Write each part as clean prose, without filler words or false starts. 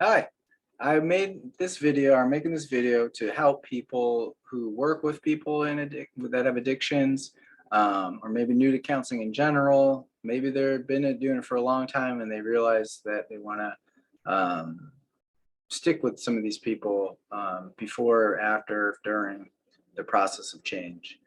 Hi, I made this video, I'm making this video to help people who work with people that have addictions, or maybe new to counseling in general. Maybe they've been doing it for a long time and they realize that they want to stick with some of these people before, after, during the process of change.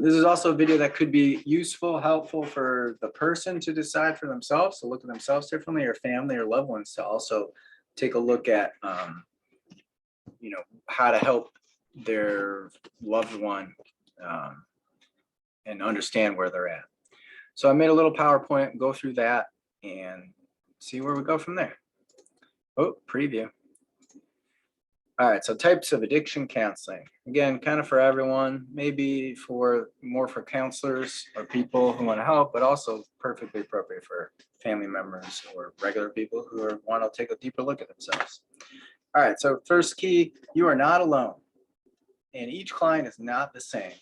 This is also a video that could be useful, helpful for the person to decide for themselves, to look at themselves differently, or family or loved ones to also take a look at, how to help their loved one um, and understand where they're at. So I made a little PowerPoint, go through that and see where we go from there. Oh, preview. All right, so types of addiction counseling. Again, kind of for everyone, maybe for more for counselors or people who want to help, but also perfectly appropriate for family members or regular people who want to take a deeper look at themselves. All right, so first key, you are not alone, and each client is not the same.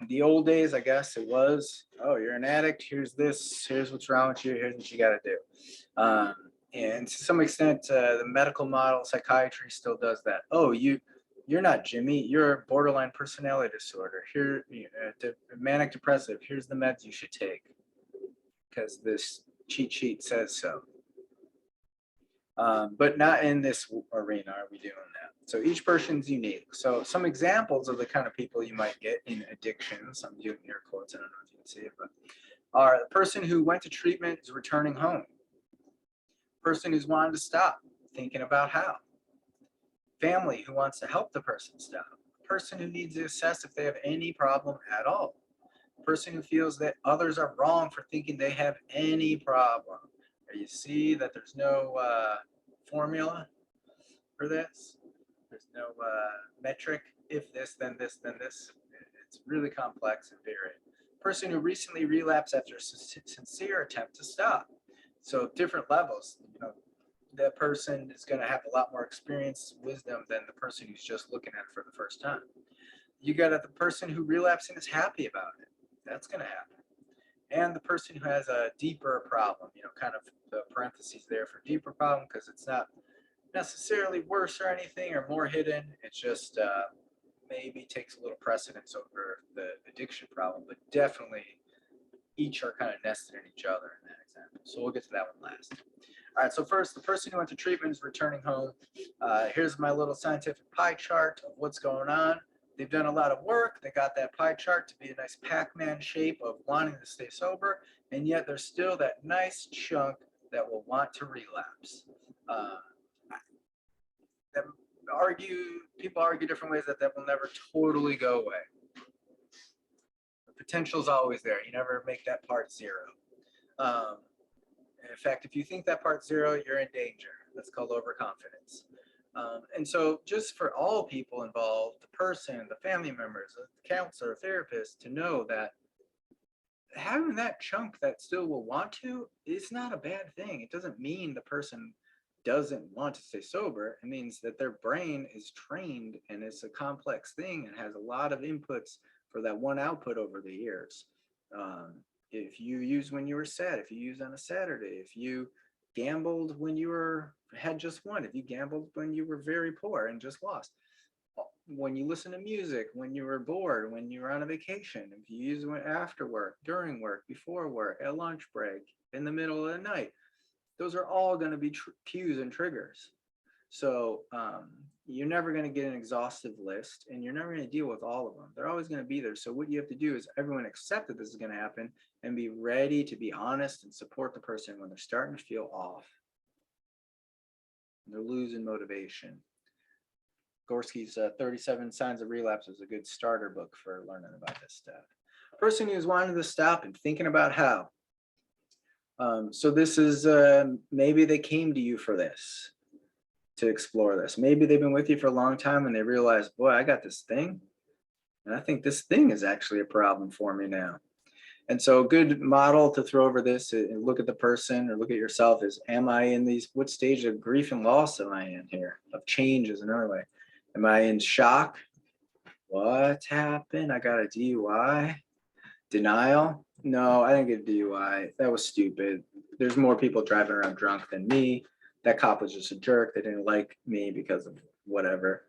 The old days, I guess it was, oh, you're an addict, here's this, here's what's wrong with you, here's what you got to do. And to some extent, the medical model, psychiatry still does that. Oh, you're not Jimmy, you're borderline personality disorder. Here, manic depressive, here's the meds you should take because this cheat sheet says so. But not in this arena are we doing that. So each person's unique. So some examples of the kind of people you might get in addictions, I'm doing air quotes, I don't know if you can see it, but are the person who went to treatment is returning home. Person who's wanted to stop, thinking about how. Family who wants to help the person stop. Person who needs to assess if they have any problem at all. Person who feels that others are wrong for thinking they have any problem. You see that there's no formula for this. There's no metric. If this, then this, then this. It's really complex and varied. Person who recently relapsed after a sincere attempt to stop. So different levels. That person is going to have a lot more experience, wisdom than the person who's just looking at it for the first time. You got the person who relapsing is happy about it. That's going to happen. And the person who has a deeper problem, kind of the parentheses there for deeper problem, because it's not necessarily worse or anything or more hidden. It's just maybe takes a little precedence over the addiction problem, but definitely each are kind of nested in each other in that example. So we'll get to that one last. All right, so first, the person who went to treatment is returning home. Here's my little scientific pie chart of what's going on. They've done a lot of work. They got that pie chart to be a nice Pac-Man shape of wanting to stay sober, and yet there's still that nice chunk that will want to relapse. People argue different ways that will never totally go away. The potential is always there. You never make that part zero. In fact, if you think that part's zero, you're in danger. That's called overconfidence. And so just for all people involved, the person, the family members, the counselor, therapist, to know that having that chunk that still will want to is not a bad thing. It doesn't mean the person doesn't want to stay sober. It means that their brain is trained and it's a complex thing and has a lot of inputs for that one output over the years. If you use when you were sad, if you use on a Saturday, if you gambled when you had just one, if you gambled when you were very poor and just lost, when you listen to music, when you were bored, when you were on a vacation, if you use it after work, during work, before work, at lunch break, in the middle of the night, those are all going to be cues and triggers. So you're never going to get an exhaustive list and you're never going to deal with all of them. They're always going to be there. So what you have to do is everyone accept that this is going to happen and be ready to be honest and support the person when they're starting to feel off. They're losing motivation. Gorski's 37 Signs of Relapse is a good starter book for learning about this stuff. Person who's wanting to stop and thinking about how. So this is, maybe they came to you for this, to explore this. Maybe they've been with you for a long time and they realize, boy, I got this thing. And I think this thing is actually a problem for me now. And so a good model to throw over this and look at the person or look at yourself is, what stage of grief and loss am I in here? Of change is another way. Am I in shock? What happened? I got a DUI? Denial? No, I didn't get a DUI. That was stupid. There's more people driving around drunk than me. that cop was just a jerk. They didn't like me because of whatever.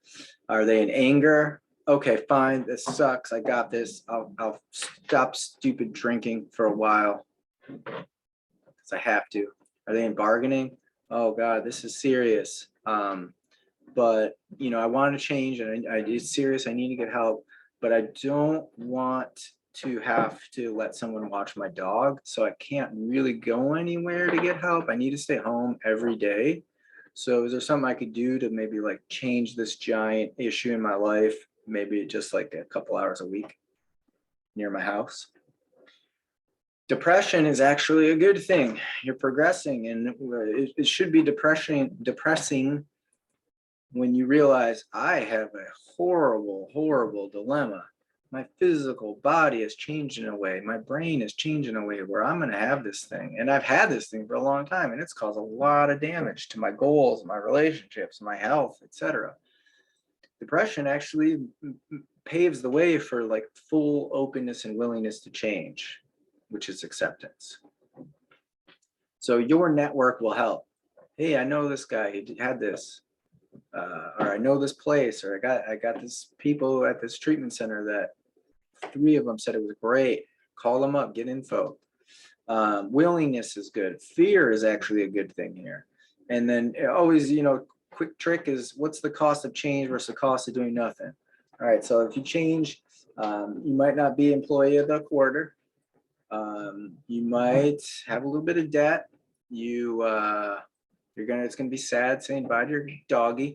Are they in anger? Okay, fine. This sucks. I got this. I'll stop stupid drinking for a while because I have to. Are they in bargaining? Oh God, this is serious. But I want to change, and it's serious. I need to get help, but I don't want to have to let someone watch my dog, so I can't really go anywhere to get help. I need to stay home every day. So is there something I could do to maybe like change this giant issue in my life? Maybe just like a couple hours a week near my house. Depression is actually a good thing. You're progressing, and it should be depressing when you realize I have a horrible dilemma. My physical body has changed in a way. My brain has changed in a way where I'm going to have this thing. And I've had this thing for a long time, and it's caused a lot of damage to my goals, my relationships, my health, etc. Depression actually paves the way for like full openness and willingness to change, which is acceptance. So your network will help. Hey, I know this guy, he had this. Or I know this place, or I got this people at this treatment center that 3 of them said it was great. Call them up, get info. Willingness is good. Fear is actually a good thing here. And then always, quick trick is what's the cost of change versus the cost of doing nothing. All right, so if you change, you might not be employee of the quarter. You might have a little bit of debt. It's gonna be sad saying bye to your doggy.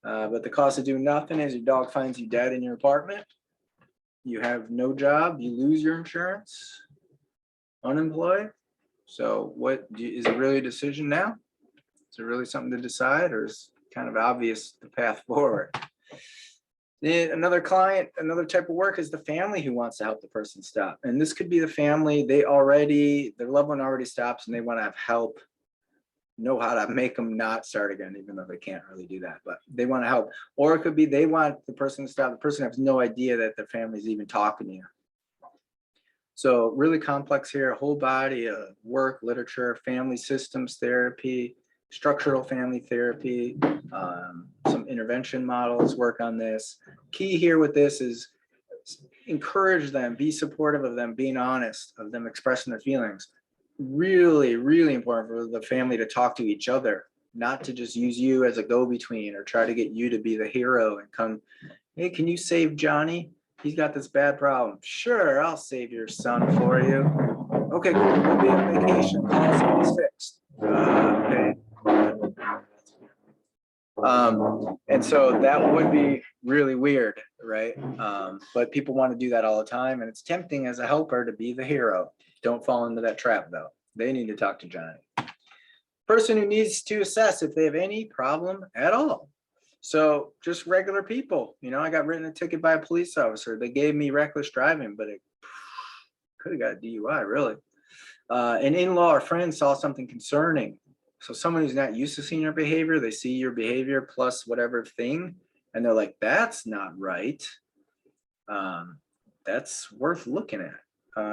But the cost of doing nothing is your dog finds you dead in your apartment. You have no job, you lose your insurance, unemployed. So is it really a decision now? Is it really something to decide, or is it kind of obvious the path forward? Another client, another type of work is the family who wants to help the person stop. And this could be the family, their loved one already stops and they want to have help, know how to make them not start again, even though they can't really do that, but they want to help. Or it could be they want the person to stop. The person has no idea that their family's even talking to you. So really complex here, a whole body of work, literature, family systems therapy, structural family therapy, some intervention models work on this. Key here with this is encourage them, be supportive of them, being honest, of them expressing their feelings. Really important for the family to talk to each other, not to just use you as a go-between or try to get you to be the hero and come, hey, can you save Johnny? He's got this bad problem. Sure, I'll save your son for you. Okay, cool. We'll be on vacation. It's fixed. Okay. And so that would be really weird, right? But people want to do that all the time, and it's tempting as a helper to be the hero. Don't fall into that trap, though. They need to talk to Johnny. Person who needs to assess if they have any problem at all. So just regular people. I got written a ticket by a police officer. They gave me reckless driving, but it could have got a DUI, really. An in-law or friend saw something concerning. So someone who's not used to seeing your behavior, they see your behavior plus whatever thing, and they're like, that's not right. That's worth looking at.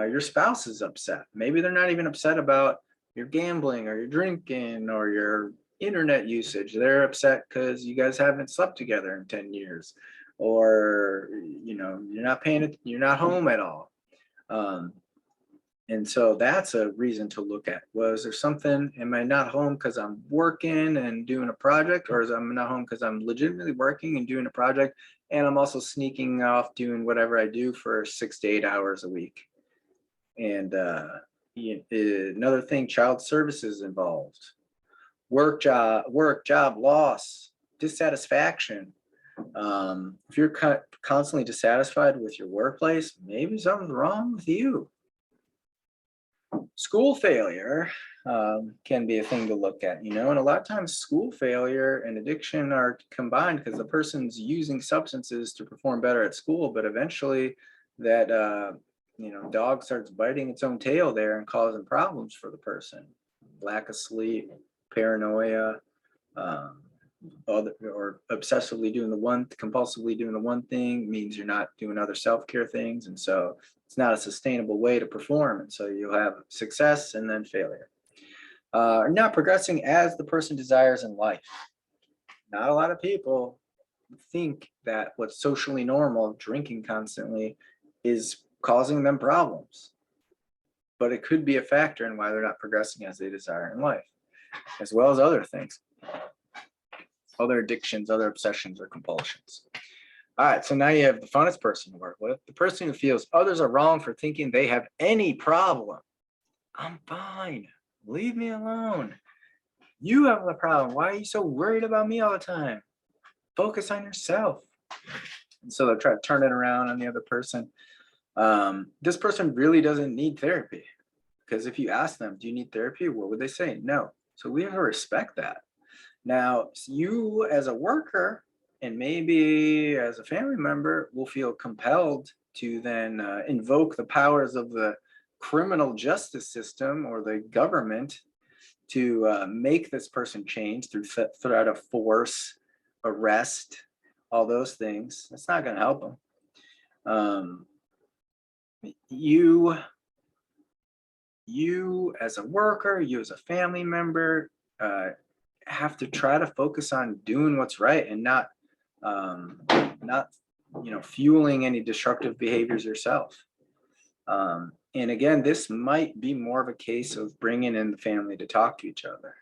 Your spouse is upset. Maybe they're not even upset about your gambling or your drinking or your internet usage. They're upset because you guys haven't slept together in 10 years, or you're not home at all. And so that's a reason to look at. Was there something, am I not home because I'm working and doing a project, or is I'm not home because I'm legitimately working and doing a project, and I'm also sneaking off doing whatever I do for 6 to 8 hours a week? And another thing, child services involved, work job loss, dissatisfaction. If you're constantly dissatisfied with your workplace, maybe something's wrong with you. School failure can be a thing to look at, and a lot of times school failure and addiction are combined because the person's using substances to perform better at school, but eventually that dog starts biting its own tail there and causing problems for the person. Lack of sleep, paranoia, or obsessively compulsively doing the one thing means you're not doing other self-care things, and so it's not a sustainable way to perform, and so you'll have success and then failure. Are not progressing as the person desires in life. Not a lot of people think that what's socially normal, drinking constantly, is causing them problems. But it could be a factor in why they're not progressing as they desire in life, as well as other things, other addictions, other obsessions or compulsions. All right, so now you have the funnest person to work with, the person who feels others are wrong for thinking they have any problem. I'm fine. Leave me alone. You have the problem. Why are you so worried about me all the time? Focus on yourself. And so they'll try to turn it around on the other person. This person really doesn't need therapy, because if you ask them, do you need therapy? What would they say? No. So we have to respect that. Now, you as a worker and maybe as a family member will feel compelled to then invoke the powers of the criminal justice system or the government to make this person change through threat of force, arrest, all those things. That's not going to help them. You as a worker, you as a family member, have to try to focus on doing what's right and not fueling any destructive behaviors yourself. And again, this might be more of a case of bringing in the family to talk to each other.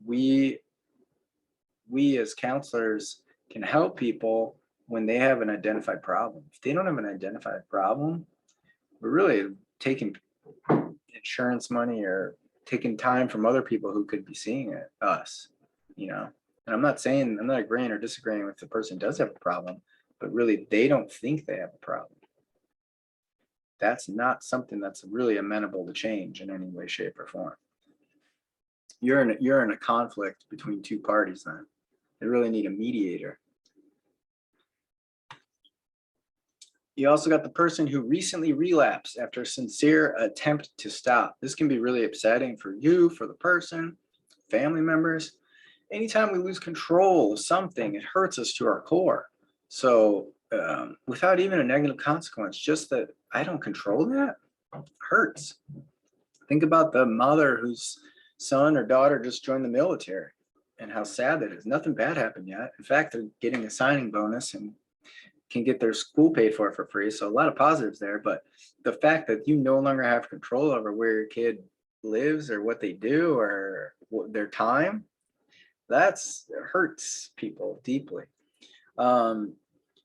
We as counselors can help people when they have an identified problem. If they don't have an identified problem, we're really taking insurance money or taking time from other people who could be seeing it, us, And I'm not agreeing or disagreeing if the person does have a problem, but really they don't think they have a problem. That's not something that's really amenable to change in any way, shape, or form. You're in a conflict between two parties then. They really need a mediator. You also got the person who recently relapsed after a sincere attempt to stop. This can be really upsetting for you, for the person, family members. Anytime we lose control of something, it hurts us to our core. So without even a negative consequence, just that I don't control that hurts. Think about the mother whose son or daughter just joined the military and how sad that is. Nothing bad happened yet. In fact, they're getting a signing bonus and can get their school paid for free. So a lot of positives there. But the fact that you no longer have control over where your kid lives or what they do or their time, that hurts people deeply.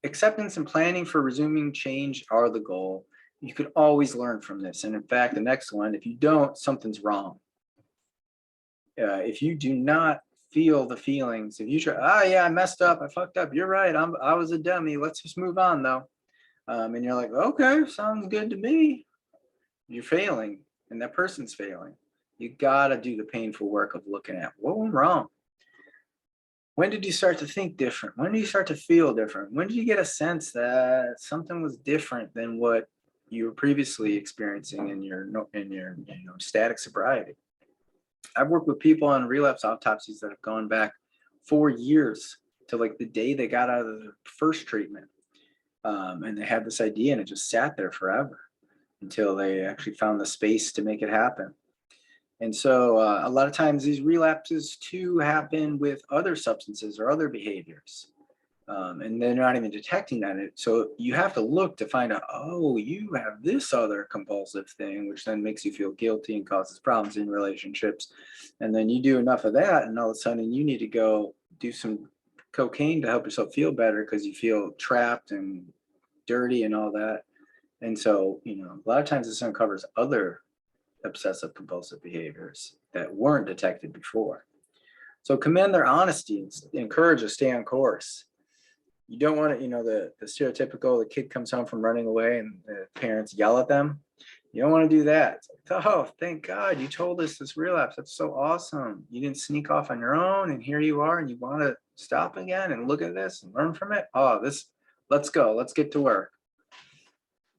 Acceptance and planning for resuming change are the goal. You could always learn from this. And in fact, the next one, if you don't, something's wrong. If you do not feel the feelings, if you try, yeah, I messed up, I fucked up, you're right, I was a dummy, let's just move on though. And you're like, okay, sounds good to me. You're failing and that person's failing. You gotta do the painful work of looking at what went wrong. When did you start to think different? When did you start to feel different? When did you get a sense that something was different than what you were previously experiencing in your static sobriety? I've worked with people on relapse autopsies that have gone back 4 years to like the day they got out of the first treatment. And they had this idea and it just sat there forever until they actually found the space to make it happen. And so a lot of times these relapses too happen with other substances or other behaviors. And they're not even detecting that. So you have to look to find out, oh, you have this other compulsive thing, which then makes you feel guilty and causes problems in relationships. And then you do enough of that, and all of a sudden you need to go do some cocaine to help yourself feel better because you feel trapped and dirty and all that. And so, a lot of times this uncovers other obsessive compulsive behaviors that weren't detected before. So commend their honesty and encourage to stay on course. You don't want to, the stereotypical, the kid comes home from running away and the parents yell at them. You don't want to do that. It's like, oh, thank God you told us this relapse. That's so awesome. You didn't sneak off on your own and here you are and you want to stop again and look at this and learn from it. Oh, let's go. Let's get to work.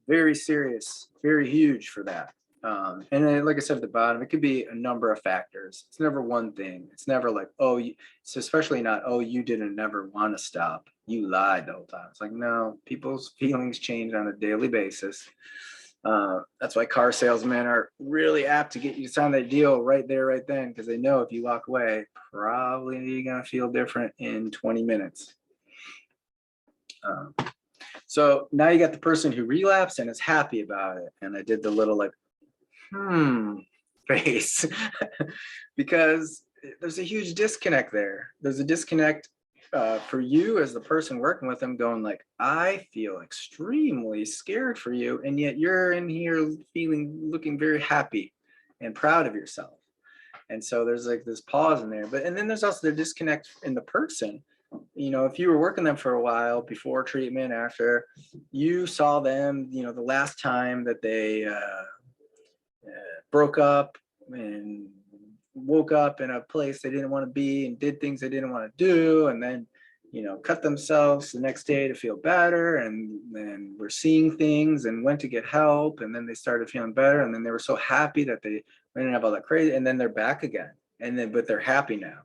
Very serious, very huge for that. And then, like I said at the bottom, it could be a number of factors. It's never one thing. It's never like, it's especially not, you didn't never want to stop. You lied the whole time. It's like, no, people's feelings change on a daily basis. That's why car salesmen are really apt to get you to sign that deal right there, right then, because they know if you walk away, probably you're gonna feel different in 20 minutes. So now you got the person who relapsed and is happy about it. And I did the little like, face because there's a huge disconnect there. There's a disconnect for you as the person working with them going like, I feel extremely scared for you. And yet you're in here looking very happy and proud of yourself. And so there's like this pause in there, and then there's also the disconnect in the person. If you were working them for a while before treatment, after you saw them, the last time that they broke up and woke up in a place they didn't want to be and did things they didn't want to do, and then cut themselves the next day to feel better, and then were seeing things and went to get help, and then they started feeling better, and then they were so happy that they didn't have all that crazy, and then they're back again, but they're happy now.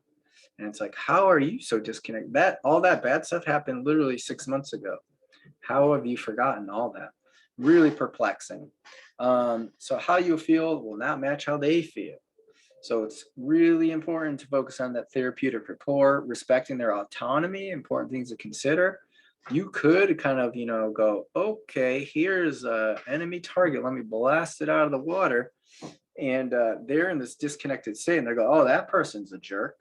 And it's like, how are you so disconnected? All that bad stuff happened literally 6 months ago. How have you forgotten all that? Really perplexing. So how you feel will not match how they feel. So it's really important to focus on that therapeutic rapport, respecting their autonomy, important things to consider. You could kind of, go, okay, here's an enemy target. Let me blast it out of the water. And they're in this disconnected state and they go, oh, that person's a jerk.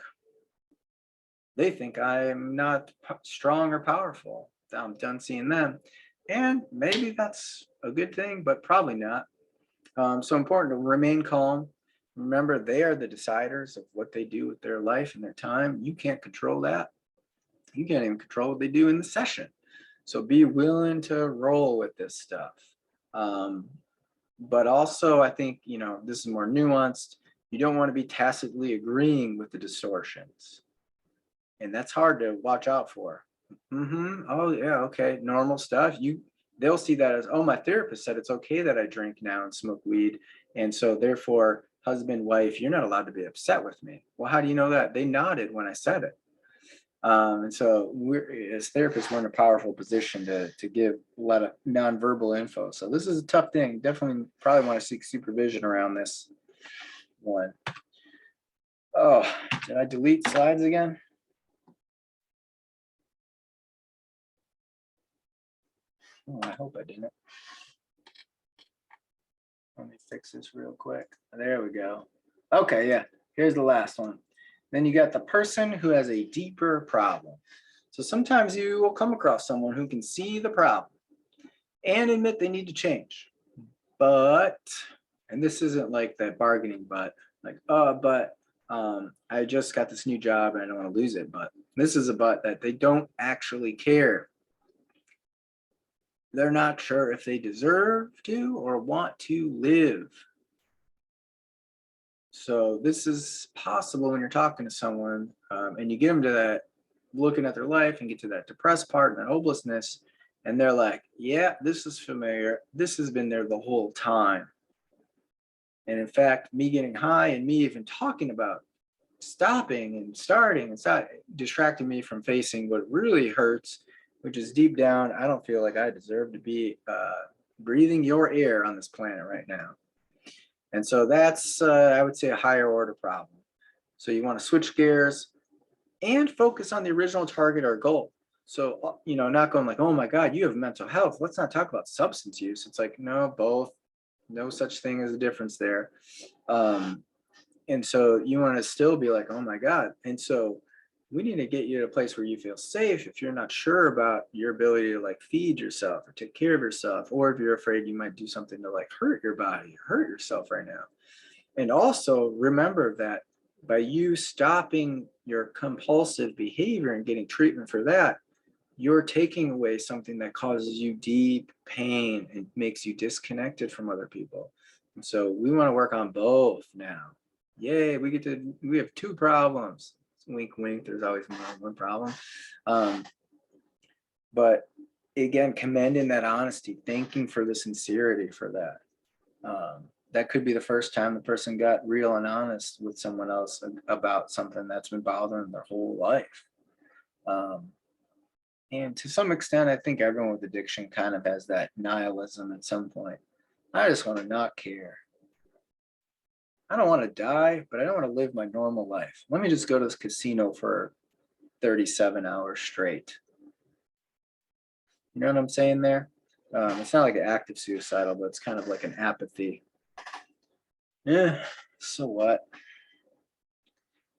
They think I'm not strong or powerful. I'm done seeing them. And maybe that's a good thing, but probably not. So important to remain calm. Remember, they are the deciders of what they do with their life and their time. You can't control that. You can't even control what they do in the session. So be willing to roll with this stuff. But also, I think, this is more nuanced. You don't want to be tacitly agreeing with the distortions. And that's hard to watch out for. Oh yeah, okay, normal stuff. They'll see that as, oh, my therapist said it's okay that I drink now and smoke weed, and so therefore, husband, wife, you're not allowed to be upset with me. Well, how do you know that? They nodded when I said it. And so as therapists, we're in a powerful position to give a lot of nonverbal info. So this is a tough thing. Definitely probably want to seek supervision around this one. Oh, did I delete slides again? Oh, I hope I didn't. Let me fix this real quick. There we go. Okay, yeah, here's the last one. Then you got the person who has a deeper problem. So sometimes you will come across someone who can see the problem and admit they need to change. But, and this isn't like that bargaining, but like, I just got this new job and I don't want to lose it. But this is a but that they don't actually care. They're not sure if they deserve to or want to live. So this is possible when you're talking to someone and you get them to that, looking at their life and get to that depressed part and that hopelessness. And they're like, yeah, this is familiar. This has been there the whole time. And in fact, me getting high and me even talking about stopping and starting and distracting me from facing what really hurts, which is deep down, I don't feel like I deserve to be breathing your air on this planet right now. And so that's, I would say, a higher order problem. So you want to switch gears and focus on the original target or goal. So, not going like, oh my God, you have mental health. Let's not talk about substance use. It's like, no, both. No such thing as a difference there. And so you want to still be like, oh my God. And so we need to get you to a place where you feel safe. If you're not sure about your ability to like feed yourself or take care of yourself, or if you're afraid you might do something to like hurt your body, hurt yourself right now. And also remember that by you stopping your compulsive behavior and getting treatment for that, you're taking away something that causes you deep pain and makes you disconnected from other people. And so we want to work on both now. Yay, we have two problems. Wink, wink, there's always more than one problem. But again, commending that honesty, thanking for the sincerity for that. That could be the first time the person got real and honest with someone else about something that's been bothering them their whole life. And to some extent, I think everyone with addiction kind of has that nihilism at some point. I just want to not care. I don't want to die, but I don't want to live my normal life. Let me just go to this casino for 37 hours straight. You know what I'm saying there? It's not like an active suicidal, but it's kind of like an apathy. Yeah, so what?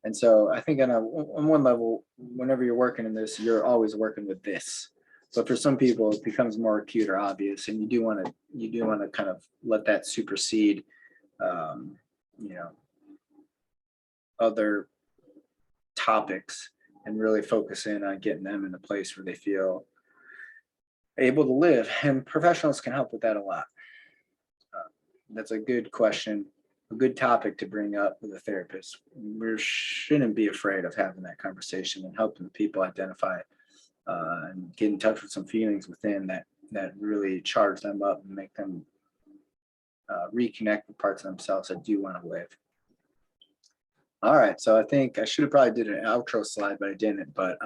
And so I think on one level, whenever you're working in this, you're always working with this. But for some people, it becomes more acute or obvious, and you do want to kind of let that supersede, um, you know, other topics and really focus in on getting them in a place where they feel able to live. And professionals can help with that a lot. That's a good question, a good topic to bring up with a therapist. We shouldn't be afraid of having that conversation and helping people identify and get in touch with some feelings within that really charge them up and make them reconnect with parts of themselves that do want to live. All right, so I think I should have probably did an outro slide, but I didn't. But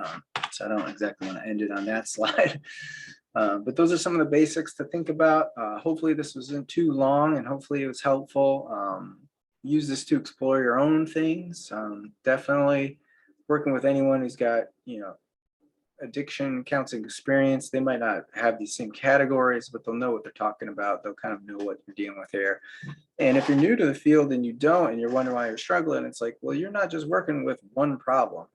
so I don't exactly want to end it on that slide. But those are some of the basics to think about. Hopefully this wasn't too long, and hopefully it was helpful. Use this to explore your own things. Definitely working with anyone who's got, addiction counseling experience. They might not have these same categories, but they'll know what they're talking about. They'll kind of know what you're dealing with here. And if you're new to the field and you don't, and you're wondering why you're struggling, it's like, well, you're not just working with one problem,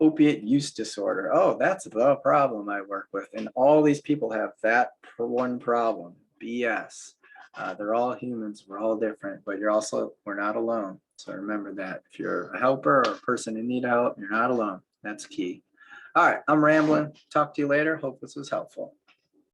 opiate use disorder. Oh, that's the problem I work with. And all these people have that one problem. BS. They're all humans. We're all different, but we're not alone. So remember that if you're a helper or a person in need of help, you're not alone. That's key. All right, I'm rambling. Talk to you later. Hope this was helpful.